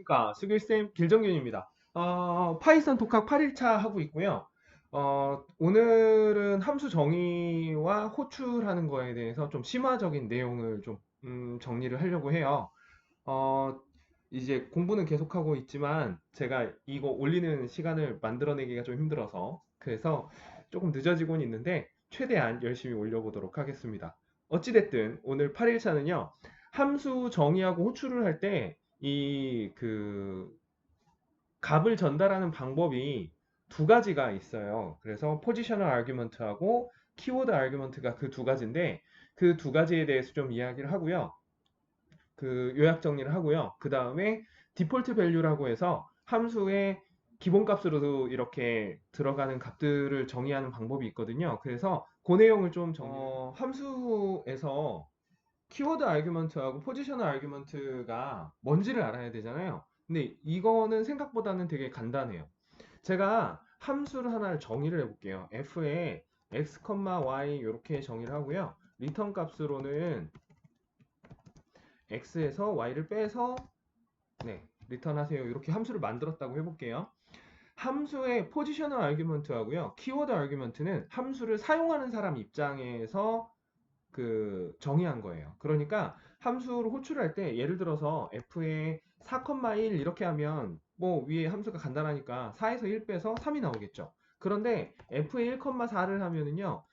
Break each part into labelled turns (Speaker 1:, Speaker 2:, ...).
Speaker 1: 안녕하십니까. 수길쌤 길정균입니다. 파이썬 독학 8일차 하고 있고요. 오늘은 함수 정의와 호출하는 거에 대해서 좀 심화적인 내용을 좀 정리를 하려고 해요. 어, 이제 공부는 계속하고 있지만 제가 이거 올리는 시간을 만들어내기가 좀 힘들어서 그래서 조금 늦어지고는 있는데 최대한 열심히 올려보도록 하겠습니다. 어찌됐든 오늘 8일차는요. 함수 정의하고 호출을 할 때 이 값을 전달하는 방법이 두 가지가 있어요. 그래서 포지셔널 아규먼트하고 키워드 아규먼트가 그 두 가지인데 그 두 가지에 대해서 좀 이야기를 하고요. 요약 정리를 하고요. 그 다음에 디폴트 밸류라고 해서 함수의 기본값으로도 이렇게 들어가는 값들을 정의하는 방법이 있거든요. 그래서 그 내용을 좀 함수에서 키워드 아규먼트하고 포지셔널 아규먼트가 뭔지를 알아야 되잖아요. 근데 이거는 생각보다는 되게 간단해요. 제가 함수를 하나를 정의를 해볼게요. f에 x, y 이렇게 정의를 하고요. 리턴 값으로는 x에서 y를 빼서 리턴 하세요. 이렇게 함수를 만들었다고 해볼게요. 함수의 포지셔널 아규먼트 하고요. 키워드 아규먼트는 함수를 사용하는 사람 입장에서 정의한 거예요. 그러니까 함수를 호출할 때 예를 들어서 f에 4,1 이렇게 하면 뭐 위에 함수가 간단하니까 4에서 1 빼서 3이 나오겠죠. 그런데 f에 1,4를 하면은요.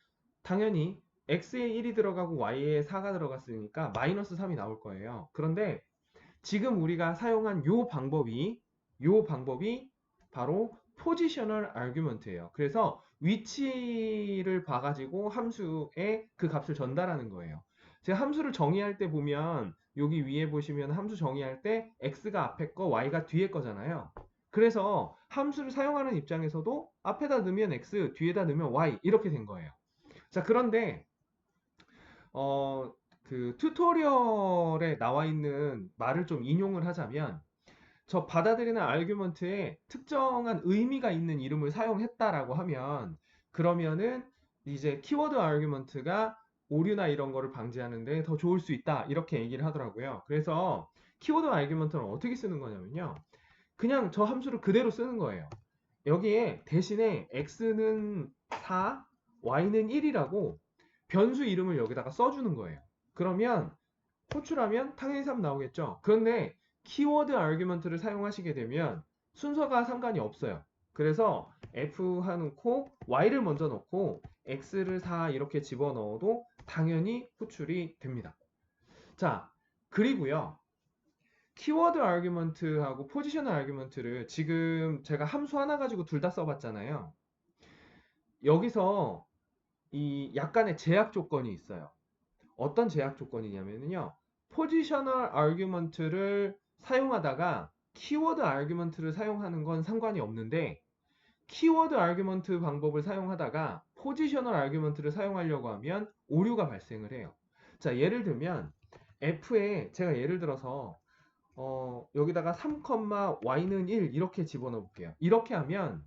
Speaker 1: 당연히 x에 1이 들어가고 y에 4가 들어갔으니까 마이너스 3이 나올 거예요. 그런데 지금 우리가 사용한 요 방법이 바로 포지셔널 아규먼트예요. 그래서 위치를 봐가지고 함수에 그 값을 전달하는 거예요. 제가 함수를 정의할 때 보면 여기 위에 보시면 함수 정의할 때 x가 앞에 거, y가 뒤에 거잖아요. 그래서 함수를 사용하는 입장에서도 앞에다 넣으면 x, 뒤에다 넣으면 y 이렇게 된 거예요. 자, 그런데 튜토리얼에 나와 있는 말을 좀 인용을 하자면 저 받아들이는 아규먼트에 특정한 의미가 있는 이름을 사용했다라고 하면 그러면은 이제 키워드 아규먼트가 오류나 이런 거를 방지하는데 더 좋을 수 있다 이렇게 얘기를 하더라고요. 그래서 키워드 아규먼트는 어떻게 쓰는 거냐면요. 그냥 저 함수를 그대로 쓰는 거예요. 여기에 대신에 x는 4, y는 1이라고 변수 이름을 여기다가 써주는 거예요. 그러면 호출하면 당연히 3 나오겠죠. 그런데 키워드 아규먼트를 사용하시게 되면 순서가 상관이 없어요. 그래서 f 해놓고 y를 먼저 넣고 x를 4 이렇게 집어넣어도 당연히 호출이 됩니다. 자, 그리고요. 키워드 아규먼트하고 포지셔널 아규먼트를 지금 제가 함수 하나 가지고 둘 다 써봤잖아요. 여기서 이 약간의 제약 조건이 있어요. 어떤 제약 조건이냐면요. 포지셔널 아규먼트를 사용하다가 키워드 아규먼트를 사용하는 건 상관이 없는데 키워드 아규먼트 방법을 사용하다가 포지셔널 아규먼트를 사용하려고 하면 오류가 발생을 해요. 자, 예를 들면 f에 제가 예를 들어서 여기다가 3, y는 1 이렇게 집어넣어 볼게요. 이렇게 하면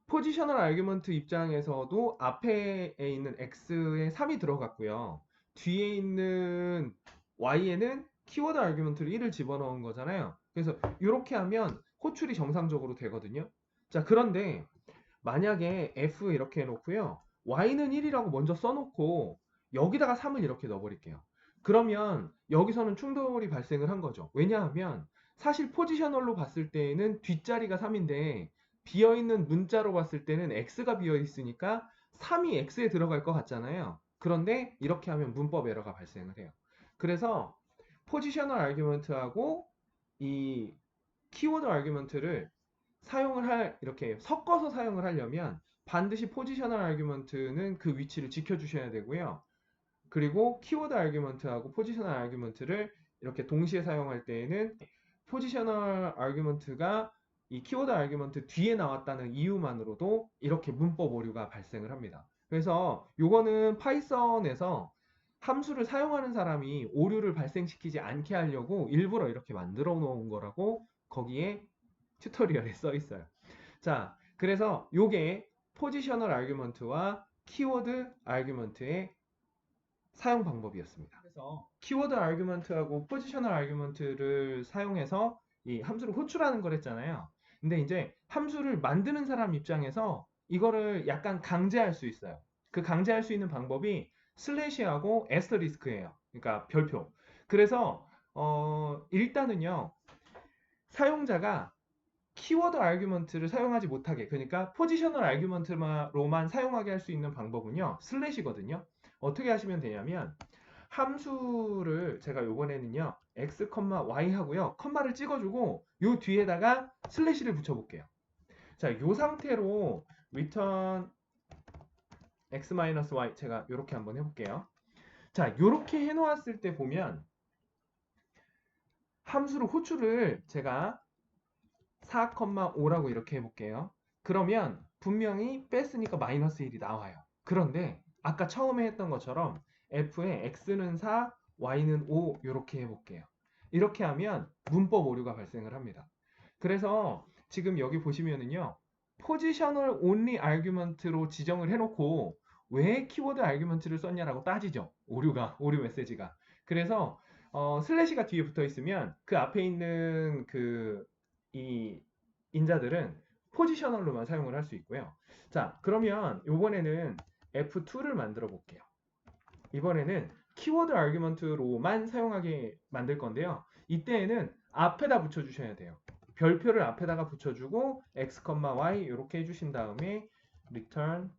Speaker 1: 포지셔널 아규먼트 입장에서도 앞에 있는 x에 3이 들어갔고요. 뒤에 있는 y에는 키워드 아규먼트를 1을 집어넣은 거잖아요. 그래서 이렇게 하면 호출이 정상적으로 되거든요. 자, 그런데 만약에 f 이렇게 해놓고요. y는 1이라고 먼저 써놓고 여기다가 3을 이렇게 넣어버릴게요. 그러면 여기서는 충돌이 발생을 한 거죠. 왜냐하면 사실 포지셔널로 봤을 때에는 뒷자리가 3인데 비어있는 문자로 봤을 때는 x가 비어있으니까 3이 x에 들어갈 것 같잖아요. 그런데 이렇게 하면 문법 에러가 발생을 해요. 그래서 포지셔널 아규먼트하고 이 키워드 아규먼트를 이렇게 섞어서 사용을 하려면 반드시 포지셔널 아규먼트는 그 위치를 지켜주셔야 되고요. 그리고 키워드 아규먼트하고 포지셔널 아규먼트를 이렇게 동시에 사용할 때에는 포지셔널 아규먼트가 이 키워드 아규먼트 뒤에 나왔다는 이유만으로도 이렇게 문법 오류가 발생을 합니다. 그래서 요거는 파이썬에서 함수를 사용하는 사람이 오류를 발생시키지 않게 하려고 일부러 이렇게 만들어 놓은 거라고 거기에 튜토리얼에 써 있어요. 자, 그래서 요게 포지셔널 아규먼트와 키워드 아규먼트의 사용 방법이었습니다. 그래서 키워드 아규먼트하고 포지셔널 아규먼트를 사용해서 이 함수를 호출하는 거랬잖아요. 근데 이제 함수를 만드는 사람 입장에서 이거를 약간 강제할 수 있어요. 그 강제할 수 있는 방법이 슬래시하고 애스터리스크예요. 그러니까 별표. 그래서 일단은요. 사용자가 키워드 아규먼트를 사용하지 못하게, 그러니까 포지셔널 아규먼트로만 사용하게 할 수 있는 방법은요. 슬래시거든요. 어떻게 하시면 되냐면 함수를 제가 요번에는요. x, y 하고요. 컴마를 찍어주고 요 뒤에다가 슬래시를 붙여볼게요. 자, 요 상태로 return x-y 제가 요렇게 한번 해볼게요. 자, 요렇게 해놓았을 때 보면 함수로 호출을 제가 4,5라고 이렇게 해볼게요. 그러면 분명히 뺐으니까 마이너스 1이 나와요. 그런데 아까 처음에 했던 것처럼 f의 x는 4, y는 5 이렇게 해볼게요. 이렇게 하면 문법 오류가 발생을 합니다. 그래서 지금 여기 보시면은요. 포지셔널 온리 아규먼트로 지정을 해놓고 왜 키워드 아규먼트를 썼냐라고 따지죠. 오류 메시지가. 그래서 슬래시가 뒤에 붙어 있으면 그 앞에 있는 이 인자들은 포지셔널로만 사용을 할 수 있고요. 자, 그러면 이번에는 F2를 만들어 볼게요. 이번에는 키워드 아규먼트로만 사용하게 만들 건데요. 이때에는 앞에다 붙여주셔야 돼요. 별표를 앞에다가 붙여주고 x, y 이렇게 해주신 다음에 return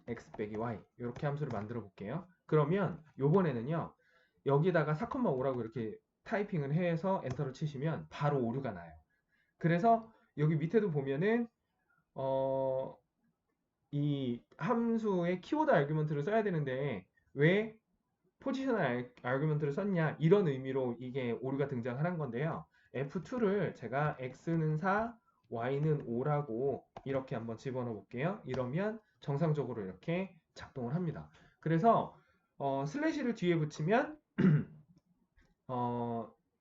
Speaker 1: x 빼기 y 이렇게 함수를 만들어 볼게요. 그러면 이번에는요. 여기다가 4,5라고 이렇게 타이핑을 해서 엔터를 치시면 바로 오류가 나요. 그래서 여기 밑에도 보면은 이 함수의 키워드 아규먼트를 써야 되는데 왜 포지셔널 아규먼트를 썼냐 이런 의미로 이게 오류가 등장하는 건데요. F2를 제가 x는 4, y는 5라고 이렇게 한번 집어넣어 볼게요. 이러면 정상적으로 이렇게 작동을 합니다. 그래서 슬래시를 뒤에 붙이면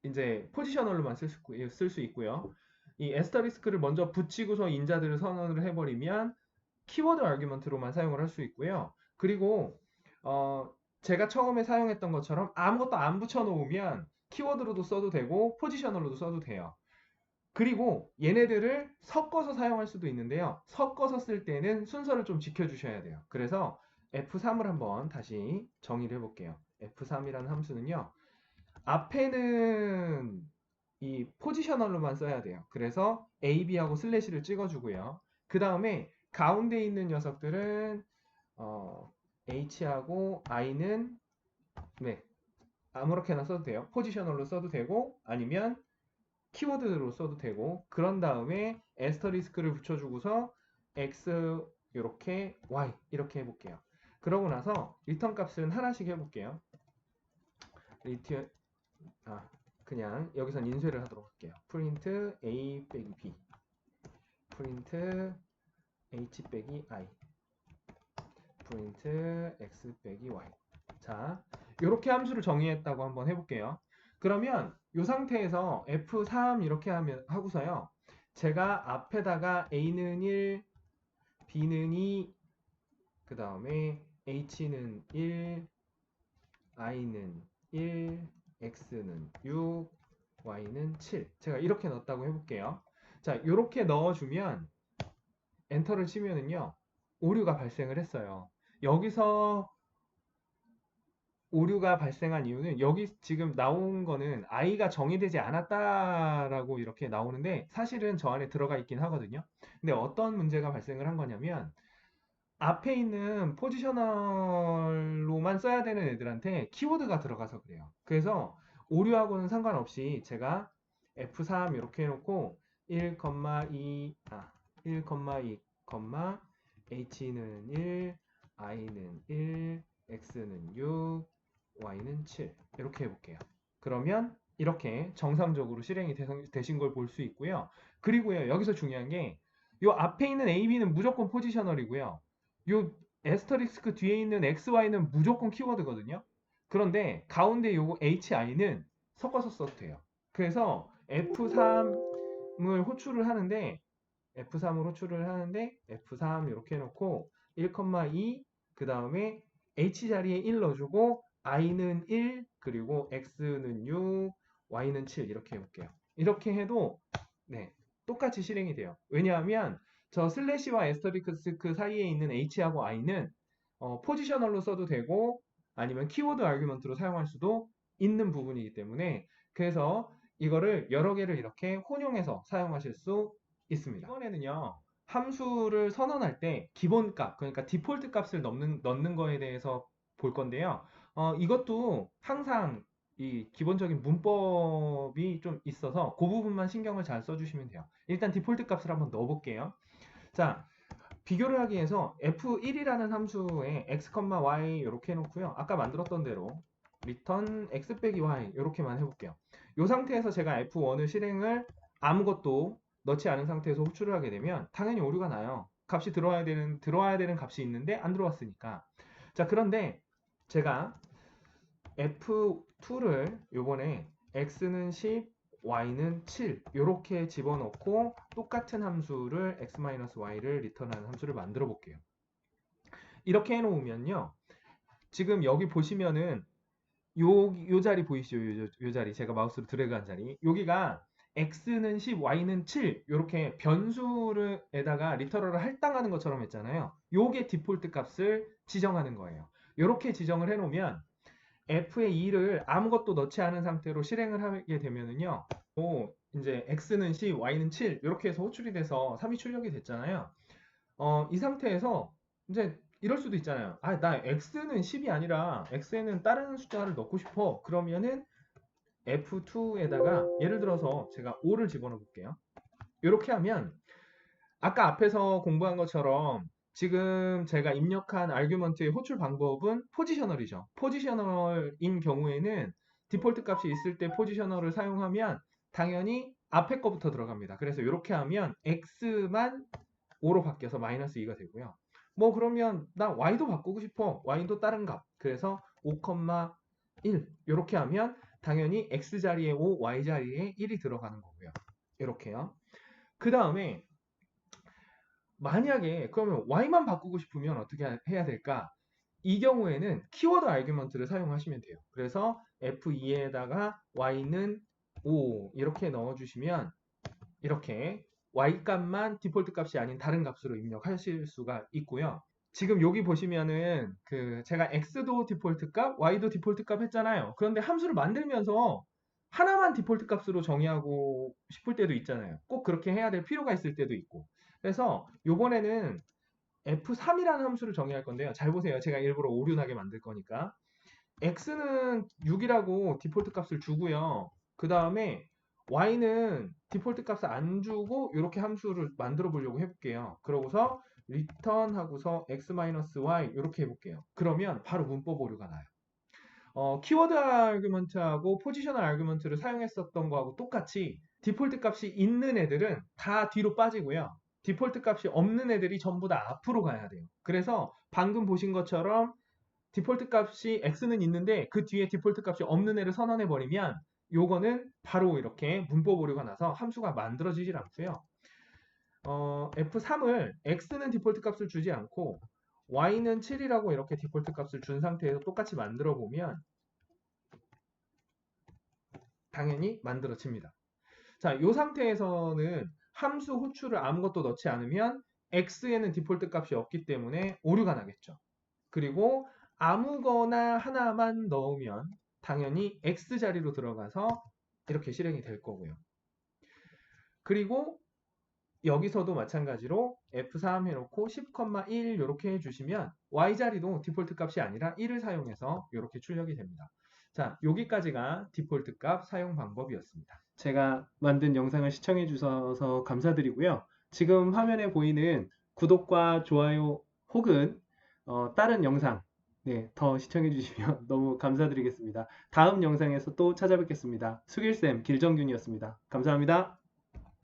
Speaker 1: 이제 포지셔널로만 쓸 수 있고요. 이 에스터리스크를 먼저 붙이고서 인자들을 선언을 해버리면 키워드 아규먼트로만 사용을 할 수 있고요. 그리고 제가 처음에 사용했던 것처럼 아무것도 안 붙여놓으면 키워드로도 써도 되고 포지셔널로도 써도 돼요. 그리고 얘네들을 섞어서 사용할 수도 있는데요. 섞어서 쓸 때는 순서를 좀 지켜주셔야 돼요. 그래서 F3을 한번 다시 정의를 해볼게요. F3이라는 함수는요. 앞에는 이 포지셔널로만 써야 돼요. 그래서 A, B하고 슬래시를 찍어주고요. 그 다음에 가운데 있는 녀석들은 H하고 I는 네, 아무렇게나 써도 돼요. 포지셔널로 써도 되고 아니면 키워드로 써도 되고 그런 다음에 에스터리스크를 붙여주고서 X 이렇게 Y 이렇게 해볼게요. 그러고 나서 리턴 값은 하나씩 해볼게요. 그냥 여기선 인쇄를 하도록 할게요. 프린트 A 빼기 B 프린트 H 빼기 I 프린트 X 빼기 Y 자 이렇게 함수를 정의했다고 한번 해볼게요. 그러면 이 상태에서 F3 이렇게 하고서요. 제가 앞에다가 A는 1, B는 2, 그 다음에 H는 1, I는 1, X는 6, Y는 7. 제가 이렇게 넣었다고 해볼게요. 자, 이렇게 넣어주면 엔터를 치면은요. 오류가 발생을 했어요. 여기서 오류가 발생한 이유는 여기 지금 나온 거는 I가 정의되지 않았다라고 이렇게 나오는데 사실은 저 안에 들어가 있긴 하거든요. 근데 어떤 문제가 발생을 한 거냐면 앞에 있는 포지셔널로만 써야 되는 애들한테 키워드가 들어가서 그래요. 그래서 오류하고는 상관없이 제가 F3 이렇게 해놓고 1,2, 1,2, H는 1, I는 1, X는 6, Y는 7 이렇게 해볼게요. 그러면 이렇게 정상적으로 실행이 되신 걸 볼 수 있고요. 그리고요 여기서 중요한 게 이 앞에 있는 A, B는 무조건 포지셔널이고요. 요 에스터리스크 뒤에 있는 XY는 무조건 키워드거든요. 그런데 가운데 요거 HI는 섞어서 써도 돼요. 그래서 F3을 호출을 하는데 F3 이렇게 해놓고 1,2 그 다음에 H 자리에 1 넣어주고 I는 1 그리고 X는 6 Y는 7 이렇게 해볼게요. 이렇게 해도 네, 똑같이 실행이 돼요. 왜냐하면 저 슬래시와 에스터리스크 사이에 있는 h하고 i는 포지셔널로 써도 되고 아니면 키워드 아규먼트로 사용할 수도 있는 부분이기 때문에 그래서 이거를 여러 개를 이렇게 혼용해서 사용하실 수 있습니다. 이번에는요. 함수를 선언할 때 기본값, 그러니까 디폴트 값을 넣는 거에 대해서 볼 건데요. 이것도 항상 이 기본적인 문법이 좀 있어서 그 부분만 신경을 잘 써주시면 돼요. 일단 디폴트 값을 한번 넣어볼게요. 자, 비교를 하기 위해서 f1이라는 함수에 x, y 이렇게 해놓고요. 아까 만들었던 대로 return x 빼기 y 이렇게만 해볼게요. 이 상태에서 제가 f1을 실행을 아무것도 넣지 않은 상태에서 호출을 하게 되면 당연히 오류가 나요. 값이 들어와야 되는 값이 있는데 안 들어왔으니까. 자, 그런데 제가 F2를 요번에 x는 10, y는 7 이렇게 집어넣고 똑같은 함수를 x-y를 리턴하는 함수를 만들어 볼게요. 이렇게 해놓으면요. 지금 여기 보시면은 요 자리 보이시죠? 요 자리 제가 마우스로 드래그한 자리 여기가 x는 10, y는 7 이렇게 변수에다가 리터럴을 할당하는 것처럼 했잖아요. 요게 디폴트 값을 지정하는 거예요. 이렇게 지정을 해놓으면 f의 2를 아무것도 넣지 않은 상태로 실행을 하게 되면은요. 이제 x는 10, y는 7 이렇게 해서 호출이 돼서 3이 출력이 됐잖아요. 이 상태에서 이제 이럴 수도 있잖아요. 아, 나 x는 10이 아니라 x에는 다른 숫자를 넣고 싶어. 그러면은 f2에다가 예를 들어서 제가 5를 집어넣어 볼게요. 이렇게 하면 아까 앞에서 공부한 것처럼 지금 제가 입력한 아규먼트의 호출 방법은 포지셔널이죠. 포지셔널인 경우에는 디폴트 값이 있을 때 포지셔널을 사용하면 당연히 앞에 거부터 들어갑니다. 그래서 이렇게 하면 x만 5로 바뀌어서 마이너스 2가 되고요. 뭐 그러면 나 y도 바꾸고 싶어. y도 다른 값. 그래서 5,1 이렇게 하면 당연히 x 자리에 5, y 자리에 1이 들어가는 거고요. 이렇게요. 그 다음에 만약에 그러면 y만 바꾸고 싶으면 어떻게 해야 될까? 이 경우에는 키워드 아규먼트를 사용하시면 돼요. 그래서 f2에다가 y는 5 이렇게 넣어주시면 이렇게 y 값만 디폴트 값이 아닌 다른 값으로 입력하실 수가 있고요. 지금 여기 보시면은 그 제가 x도 디폴트 값, y도 디폴트 값 했잖아요. 그런데 함수를 만들면서 하나만 디폴트 값으로 정의하고 싶을 때도 있잖아요. 꼭 그렇게 해야 될 필요가 있을 때도 있고. 그래서 요번에는 f3이라는 함수를 정의할 건데요. 잘 보세요. 제가 일부러 오류 나게 만들 거니까. x는 6이라고 디폴트 값을 주고요. 그 다음에 y는 디폴트 값을 안 주고 이렇게 함수를 만들어 보려고 해볼게요. 그러고서 return 하고서 x-y 이렇게 해볼게요. 그러면 바로 문법 오류가 나요. 키워드 아규먼트하고 포지셔널 아규먼트를 사용했었던 거하고 똑같이 디폴트 값이 있는 애들은 다 뒤로 빠지고요. 디폴트 값이 없는 애들이 전부 다 앞으로 가야 돼요. 그래서 방금 보신 것처럼 디폴트 값이 x는 있는데 그 뒤에 디폴트 값이 없는 애를 선언해 버리면 요거는 바로 이렇게 문법 오류가 나서 함수가 만들어지질 않고요. f3을 x는 디폴트 값을 주지 않고 y는 7이라고 이렇게 디폴트 값을 준 상태에서 똑같이 만들어 보면 당연히 만들어집니다. 자, 이 상태에서는 함수 호출을 아무것도 넣지 않으면 x에는 디폴트 값이 없기 때문에 오류가 나겠죠. 그리고 아무거나 하나만 넣으면 당연히 x 자리로 들어가서 이렇게 실행이 될 거고요. 그리고 여기서도 마찬가지로 F3 해놓고 10,1 이렇게 해주시면 y 자리도 디폴트 값이 아니라 1을 사용해서 이렇게 출력이 됩니다. 자, 여기까지가 디폴트 값 사용 방법이었습니다. 제가 만든 영상을 시청해 주셔서 감사드리고요. 지금 화면에 보이는 구독과 좋아요 혹은 다른 영상 더 시청해 주시면 너무 감사드리겠습니다. 다음 영상에서 또 찾아뵙겠습니다. 수길쌤 길정균이었습니다. 감사합니다.